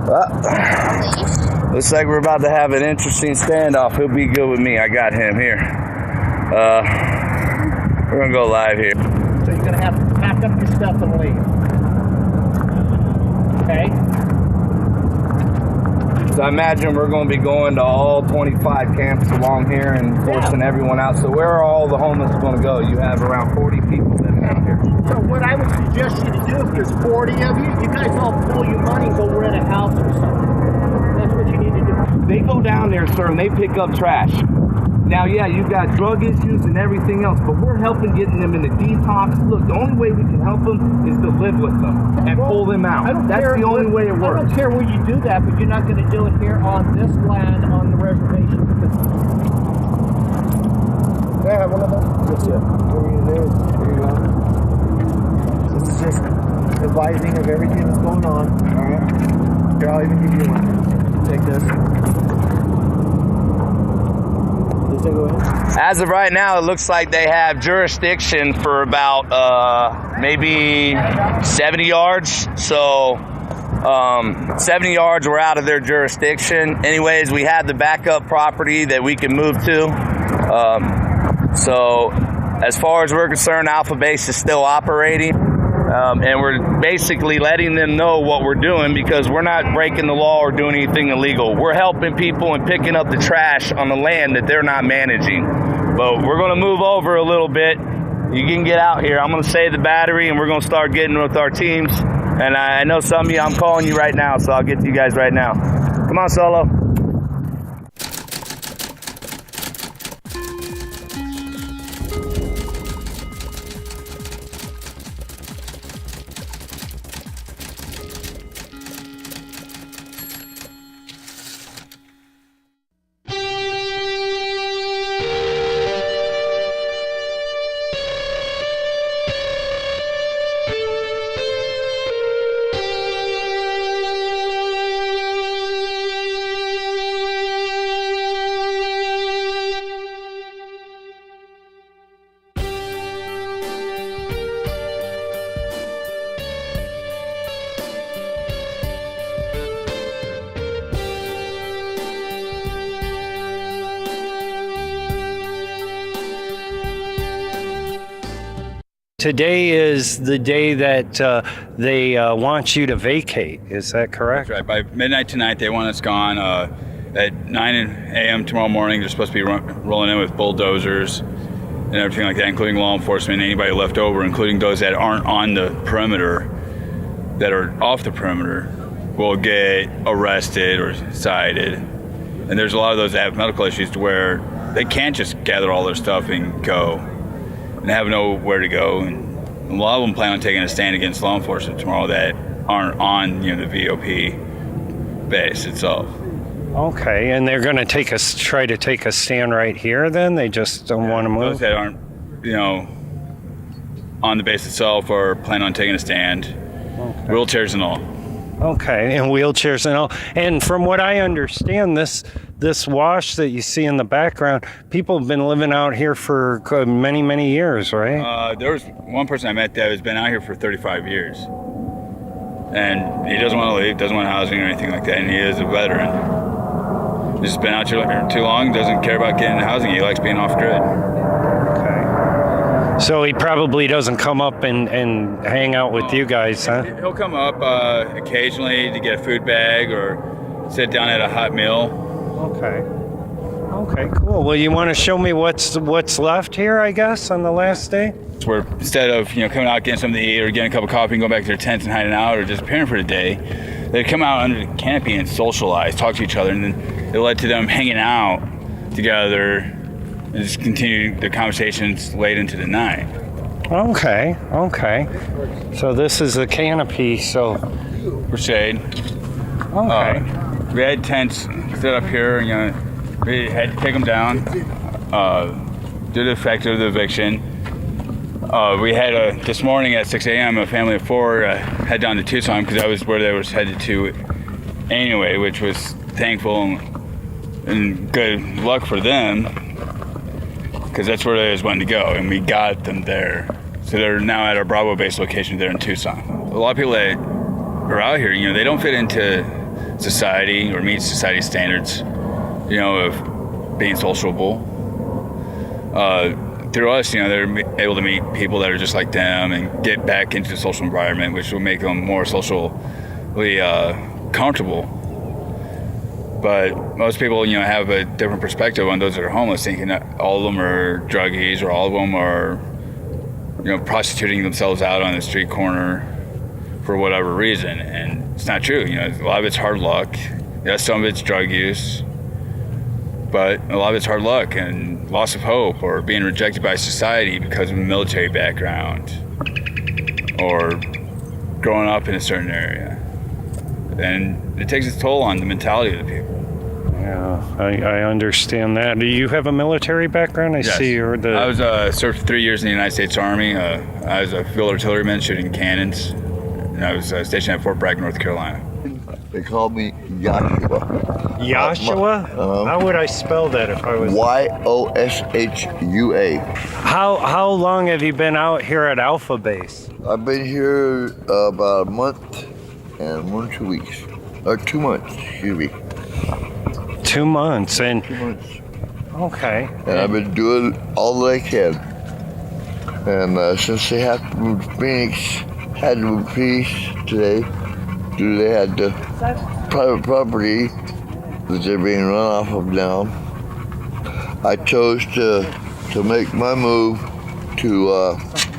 Well, looks like we're about to have an interesting standoff. He'll be good with me. I got him here. We're gonna go live here. So you're gonna have to pack up your stuff and leave. Okay. So I imagine we're going to be going to all 25 camps along here and forcing everyone out. So where are all the homeless going to go? You have around 40 people living out here. So what I would suggest you to do, if there's 40 of you, you guys all pull your money and go rent a house or something. That's what you need to do. They go down there, sir, and they pick up trash. Now, yeah, you've got drug issues and everything else, but we're helping getting them into detox. Look, the only way we can help them is to live with them and pull them out. That's the only way it works. I don't care where you do that, but you're not going to do it here on this land on the reservation. Can I have one of them? Yes, sir. Here you go. This is just advising of everything that's going on. All right. Here, I'll even give you one. Take this. As of right now, it looks like they have jurisdiction for about maybe 70 yards. So 70 yards, we're out of their jurisdiction. Anyways, we have the backup property that we can move to. So as far as we're concerned, Alpha Base is still operating. And we're basically letting them know what we're doing because we're not breaking the law or doing anything illegal. We're helping people and picking up the trash on the land that they're not managing. But we're going to move over a little bit. You can get out here. I'm going to save the battery and we're going to start getting with our teams. And I know some of you, I'm calling you right now, so I'll get to you guys right now. Come on, Solo. Today is the day that they want you to vacate. Is that correct? That's right. By midnight tonight, they want us gone. At 9 a.m. tomorrow morning, they're supposed to be rolling in with bulldozers and everything like that, including law enforcement, anybody left over, including those that aren't on the perimeter, that are off the perimeter, will get arrested or cited. And there's a lot of those that have medical issues to where they can't just gather all their stuff and go. And have nowhere to go, and a lot of them plan on taking a stand against law enforcement tomorrow that aren't on, the VOP base itself. Okay, and they're going to try to take a stand right here. Then they just don't want to move. Those that aren't, on the base itself or plan on taking a stand, wheelchairs and all. Okay, and wheelchairs and all. And from what I understand, this wash that you see in the background, people have been living out here for many, many years, right? There was one person I met that has been out here for 35 years. And he doesn't want to leave, doesn't want housing or anything like that, and he is a veteran. He's just been out here too long, doesn't care about getting housing, he likes being off-grid. Okay. So he probably doesn't come up and hang out with you guys, huh? He'll come up occasionally to get a food bag or sit down at a hot meal. Okay, cool. Well, you want to show me what's left here, I guess, on the last day? Where instead of coming out getting something to eat or getting a cup of coffee and going back to their tents and hiding out or disappearing for the day, they come out under the canopy and socialize, talk to each other, and then it led to them hanging out together and just continue the conversations late into the night. Okay. So this is a canopy, so for shade. Okay. We had tents set up here, we had to take them down due to the effect of the eviction. We had this morning at 6 a.m. a family of 4 head down to Tucson because that was where they were headed to anyway, which was thankful and good luck for them because that's where they was wanting to go, and we got them there. So they're now at our Bravo base location there in Tucson. A lot of people that are out here, they don't fit into society or meet society standards, of being sociable. Through us, they're able to meet people that are just like them and get back into the social environment, which will make them more socially comfortable. But most people, have a different perspective on those that are homeless, thinking that all of them are druggies or all of them are, prostituting themselves out on the street corner for whatever reason. And it's not true. A lot of it's hard luck. Some of it's drug use. But a lot of it's hard luck and loss of hope or being rejected by society because of a military background or growing up in a certain area. And it takes its toll on the mentality of the people. Yeah, I understand that. Do you have a military background? I Yes. see you're the... I was served for 3 years in the United States Army. I was a field artilleryman shooting cannons. And I was stationed at Fort Bragg, North Carolina. They call me Yoshua. Yoshua? How would I spell that if I was... Yoshua. How long have you been out here at Alpha Base? I've been here about a month and 2 weeks. Or 2 months, excuse me. 2 months, and... 2 months. Okay. And I've been doing all that I can. And since they have to move to Phoenix, today, they had the private property that they're being run off of now. I chose to make my move to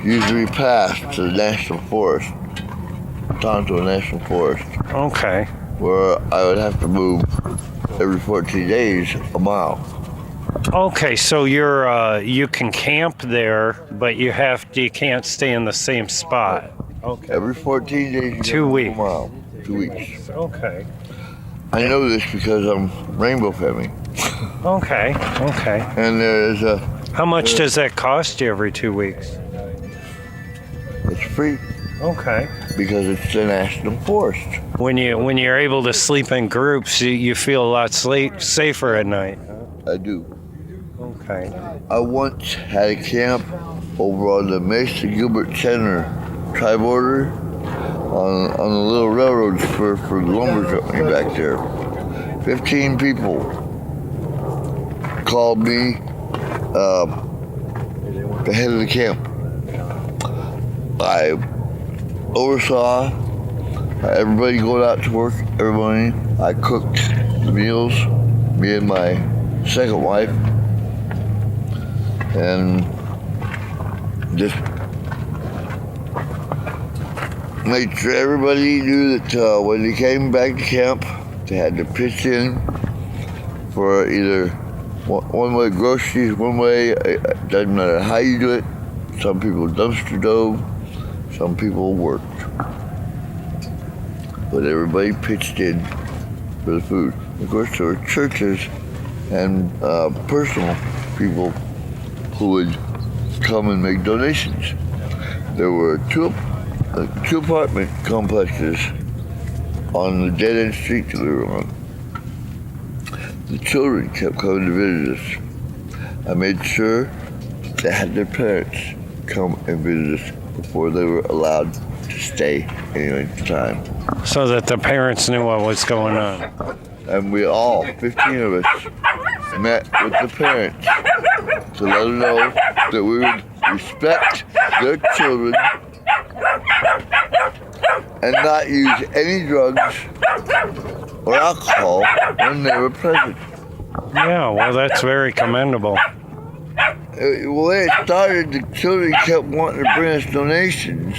usually pass to the National Forest, Tonto National Forest, Okay. where I would have to move every 14 days a mile. Okay, so you can camp there, but you can't stay in the same spot. Okay. Every 14 days, you 2 weeks. a mile. 2 weeks. Okay. I know this because I'm rainbow family. Okay. And there's How much does that cost you every 2 weeks? it's free Okay. because it's the National Forest. When you're able to sleep in groups, you feel a lot safer at night. I do. Okay. I once had a camp over on the Mesa Gilbert Center tri-border on the little railroads for the lumber company back there. 15 people called me the head of the camp. I oversaw everybody going out to work every morning. I cooked the meals, me and my second wife, and just made sure everybody knew that when they came back to camp, they had to pitch in for either one way groceries, one way, it doesn't matter how you do it. Some people dumpster dove, some people worked. But everybody pitched in for the food. Of course, there were churches and personal people who would come and make donations. There were two apartment complexes on the dead-end street that we were on. The children kept coming to visit us. I made sure they had their parents come and visit us before they were allowed to stay any length of time. So that the parents knew what was going on. And we all, 15 of us, met with the parents to let them know that we would respect their children and not use any drugs or alcohol when they were present. Yeah, well, that's very commendable. The way it started, the children kept wanting to bring us donations,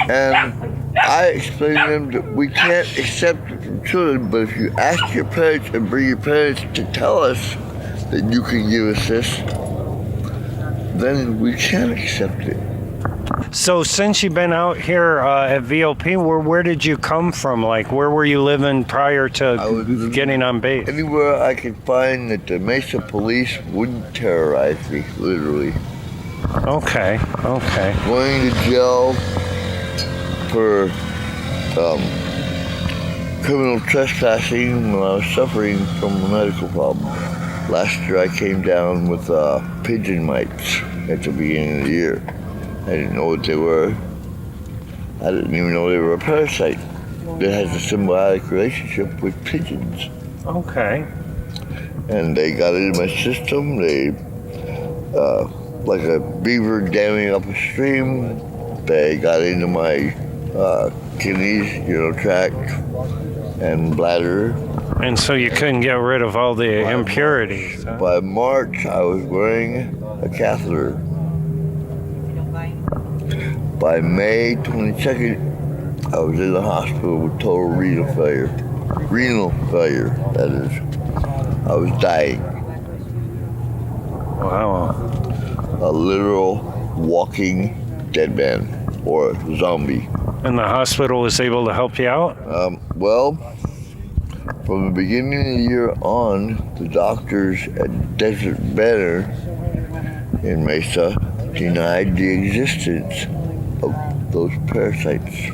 and I explained to them that we can't accept it from children, but if you ask your parents and bring your parents to tell us that you can give us this, then we can accept it. So since you've been out here at VOP, where did you come from? Like, where were you living prior to getting on base? Anywhere I could find that the Mesa police wouldn't terrorize me, literally. Okay. Going to jail for criminal trespassing when I was suffering from a medical problem. Last year I came down with pigeon mites at the beginning of the year. I didn't know what they were. I didn't even know they were a parasite. that has a symbiotic relationship with pigeons. Okay. And they got into my system. They, like a beaver damming up a stream, they got into my kidneys, tract and bladder. And so you couldn't get rid of all the impurities. Huh? By March, I was wearing a catheter. By May 22nd, I was in the hospital with total renal failure. Renal failure, that is. I was dying. Wow. A literal walking dead man or zombie. And the hospital was able to help you out? Well, from the beginning of the year on, the doctors at Desert Banner in Mesa denied the existence of those parasites.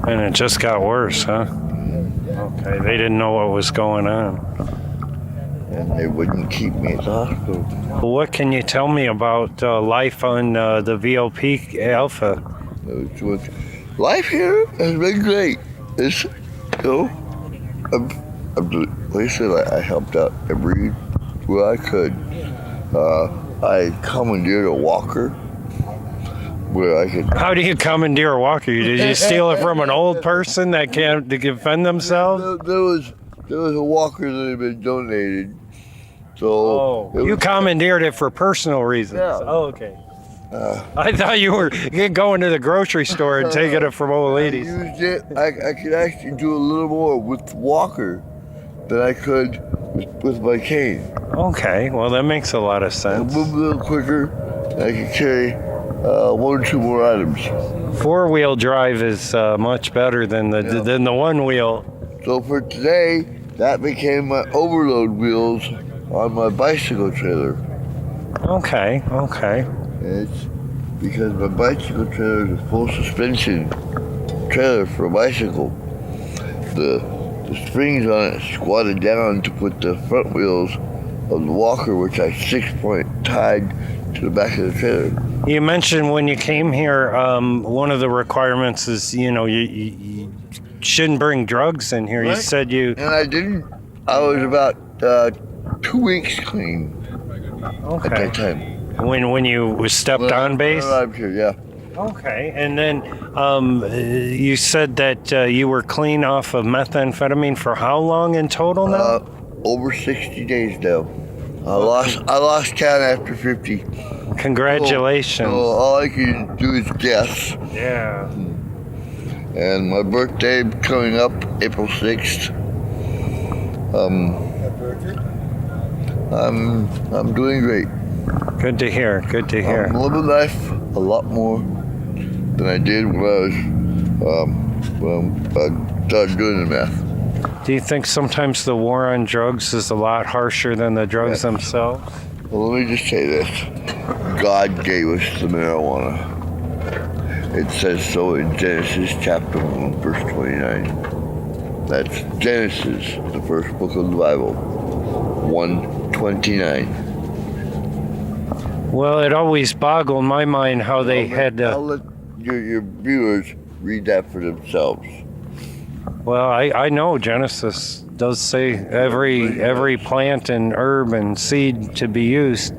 And it just got worse, huh? Okay, they didn't know what was going on. And they wouldn't keep me at the hospital. What can you tell me about life on the VOP Alpha? Life here has been great. It's, like I said, I helped out everywhere I could. I commandeered a walker where I could. How do you commandeer a walker? Did you steal it from an old person that can't defend themselves? There was a walker that had been donated. So you commandeered it for personal reasons. Yeah. Oh, okay. I thought you were going to the grocery store and taking it from old ladies. I used it. I could actually do a little more with the walker than I could with my cane. Okay, well that makes a lot of sense. I move a little quicker, and I could carry one or two more items. 4-wheel drive is much better than the one wheel. So for today, that became my overload wheels on my bicycle trailer. Okay. And it's because my bicycle trailer is a full suspension trailer for a bicycle. The springs on it squatted down to put the front wheels of the walker, which I 6-point tied to the back of the trailer. You mentioned when you came here, one of the requirements is, you shouldn't bring drugs in here. Right. You said you... And I didn't. I was about 2 weeks clean at that time. When you stepped on base? When I arrived here, yeah. Okay, and then you said that you were clean off of methamphetamine for how long in total now? Over 60 days now. I lost count after 50. Congratulations. So all I can do is guess. Yeah. And my birthday coming up, April 6th. I'm doing great. Good to hear. I'm living life a lot more than I did when I started doing the math. Do you think sometimes the war on drugs is a lot harsher than the drugs themselves? Well, let me just say this. God gave us the marijuana. It says so in Genesis chapter 1, verse 29. That's Genesis, the first book of the Bible, 1:29. Well, it always boggled my mind how they had to... I'll let your viewers read that for themselves. Well, I know Genesis does say every plant and herb and seed to be used.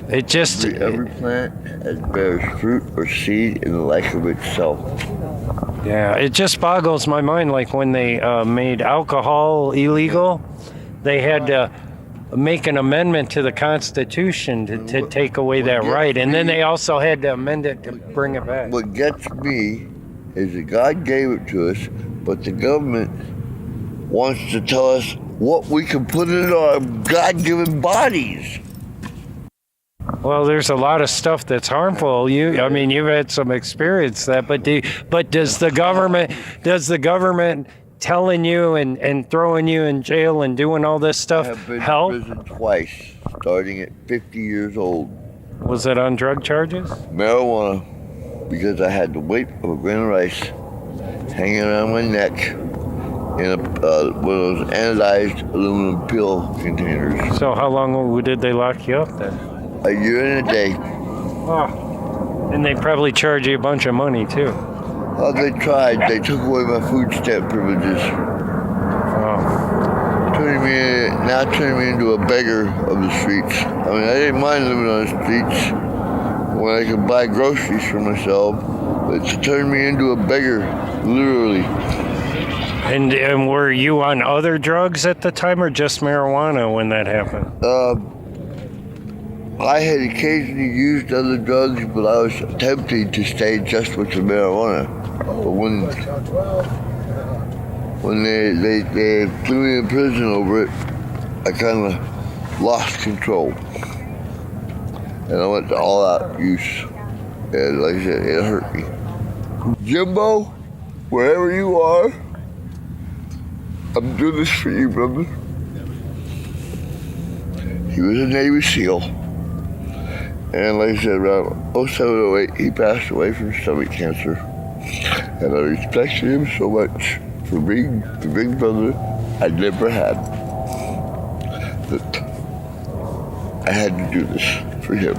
It just... Every plant that bears fruit or seed in the life of itself. Yeah, it just boggles my mind, like when they made alcohol illegal, they had to make an amendment to the Constitution to take away that right, and then they also had to amend it to bring it back. What gets me is that God gave it to us, but the government wants to tell us what we can put in our God-given bodies. Well, there's a lot of stuff that's harmful. You've had some experience that, but does the government telling you and throwing you in jail and doing all this stuff help? I have been in prison twice, starting at 50 years old. Was it on drug charges? Marijuana, because I had the weight of a grain of rice hanging around my neck in one of those anodized aluminum pill containers. So how long did they lock you up then? A year and a day. Oh, and they probably charge you a bunch of money too. They tried. They took away my food stamp privileges. Turning me into a beggar of the streets. I mean, I didn't mind living on the streets when I could buy groceries for myself, but to turn me into a beggar, literally. And were you on other drugs at the time, or just marijuana when that happened? I had occasionally used other drugs, but I was attempting to stay just with the marijuana. But when they threw me in prison over it, I kind of lost control. And I went to all-out use. And like I said, it hurt me. Jimbo, wherever you are, I'm doing this for you, brother. He was a Navy SEAL. And like I said, around 07, 08, he passed away from stomach cancer. And I respect him so much for being the big brother I never had. That I had to do this for him.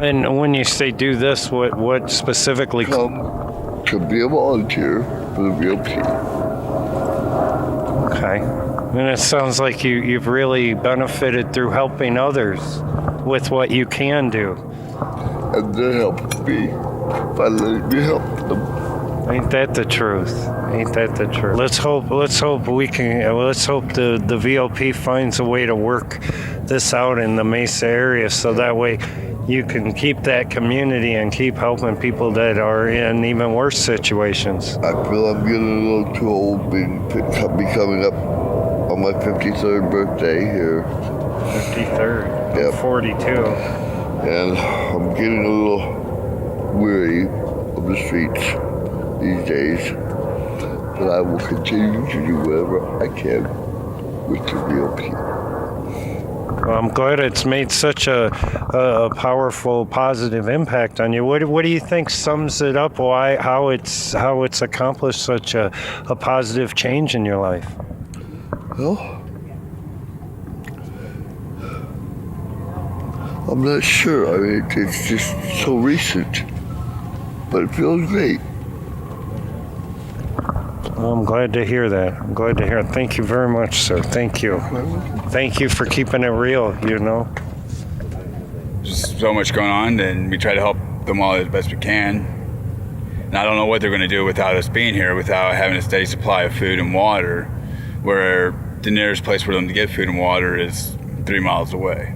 And when you say do this, what specifically? Come to be a volunteer for the VOP. Okay. And it sounds like you've really benefited through helping others with what you can do. And they're helping me by letting me help them. Ain't that the truth? Ain't that the truth? Let's hope we can. Let's hope the VOP finds a way to work this out in the Mesa area, so that way you can keep that community and keep helping people that are in even worse situations. I feel I'm getting a little too old, be coming up on my 53rd birthday here. 53rd. Yep. 42. And I'm getting a little weary of the streets these days. But I will continue to do whatever I can with the VOP. Well, I'm glad it's made such a powerful, positive impact on you. What do you think sums it up? How it's accomplished such a positive change in your life? Well, I'm not sure. I mean, it's just so recent, but it feels great. Well, I'm glad to hear that. I'm glad to hear it. Thank you very much, sir. Thank you. Thank you for keeping it real, you know. Just so much going on, and we try to help them all as best we can. And I don't know what they're going to do without us being here, without having a steady supply of food and water, where the nearest place for them to get food and water is 3 miles away.